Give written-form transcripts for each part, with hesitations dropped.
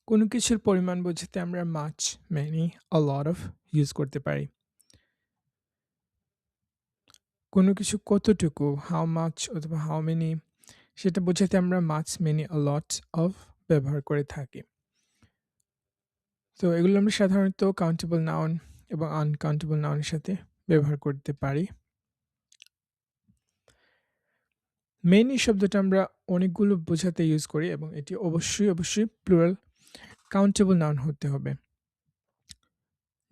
কোনো কিছুর পরিমাণ বোঝাতে আমরা much, many, a lot of use করতে পারি। কোনো কিছু কতটুকু how much অথবা how many সেটা বোঝাতে আমরা much, many, a lot of ব্যবহার করে থাকি। তো এগুলো আমরা সাধারণত countable noun এবং uncountable noun এর সাথে ব্যবহার করতে পারি। many শব্দটা আমরা অনেকগুলো বোঝাতে ইউজ করি এবং এটি অবশ্যই plural countable noun হতে হবে।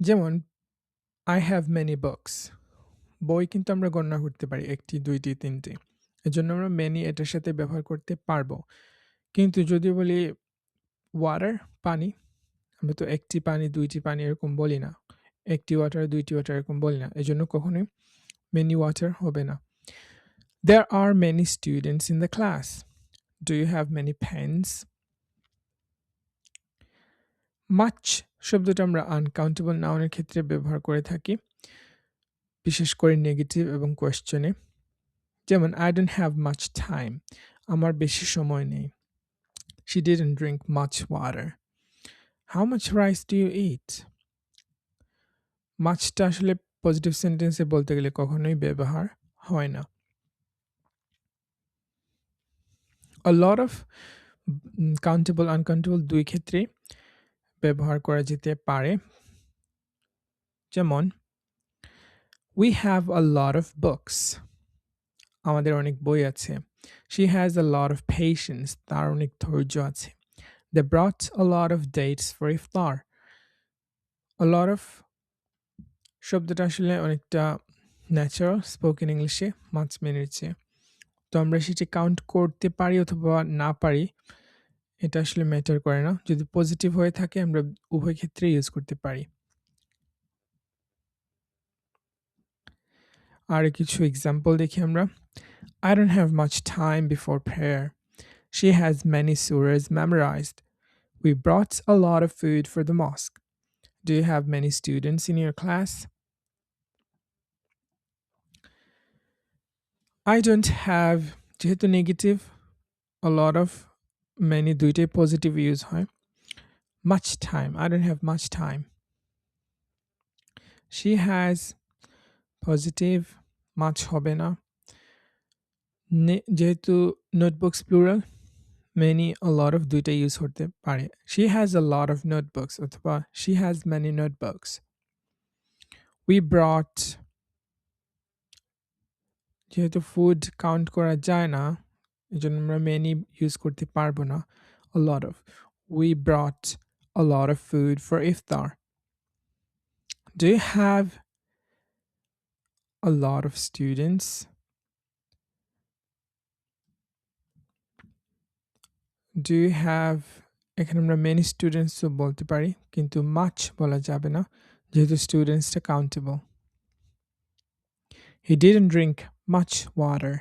যেমন I have many books. বই কিন্তু আমরা গণনা করতে পারি ১ টি, ২ টি, ৩ টি। এজন্য আমরা many এটার সাথে ব্যবহার করতে পারবো। কিন্তু যদি বলি water পানি, আমরা তো ১ টি পানি, ২ টি পানি এরকম বলি না। ১ টি ওয়াটার, ২ টি ওয়াটার এরকম বলি না। এজন্য কখনোই many water হবে না। There are many students in the class. Do you have many pens? Much শব্দটা আমরা uncountable noun এর ক্ষেত্রে ব্যবহার করে থাকি। বিশেষ করে নেগেটিভ এবং কোয়েশ্চেনে। যেমন I don't have much time. আমার বেশি সময় নেই। She didn't drink much water. How much rice do you eat? মাছটা আসলে পজিটিভ সেন্টেন্সে বলতে গেলে কখনোই ব্যবহার হয় না। A lot of countable, uncountable ২ ক্ষেত্রেই ব্যবহার করা যেতে পারে। যেমন We have a lot of books. আমাদের অনেক বই আছে। She has a lot of patience. তার অনেক ধৈর্য আছে। They brought a lot of dates for iftar. A lot of শব্দটা আসলে অনেকটা ন্যাচারাল স্পোকেন ইংলিশে মাছ মেনের চেয়ে। তো আমরা সেটি কাউন্ট করতে পারি অথবা না পারি এটা আসলে ম্যাটার করে না। যদি পজিটিভ হয়ে থাকে আমরা উভয় ক্ষেত্রেই ইউজ করতে পারি। আর কিছু এক্সাম্পল দেখি আমরা। I don't have much time before prayer. She has many surahs memorized. We brought a lot of food for the mosque. Do you have many students in your class? I don't have যেহেতু negative a lot of many দুইটাই positive use হয়। Much time. I don't have much time. She has positive much হবে না। যেহেতু notebooks plural many a lot of দুইটাই use করতে পারে। She has a lot of notebooks অথবা she has many notebooks. We brought যেহেতু food count করা যায় না এজন্য আমরা many ইউজ করতে পারবো না। A lot of. We brought a lot of food for iftar. Do you have a lot of students? Do you have এখানে আমরা many students ও বলতে পারি কিন্তু much বলা যাবে না যেহেতু স্টুডেন্টসটা countable. He didn't drink much water.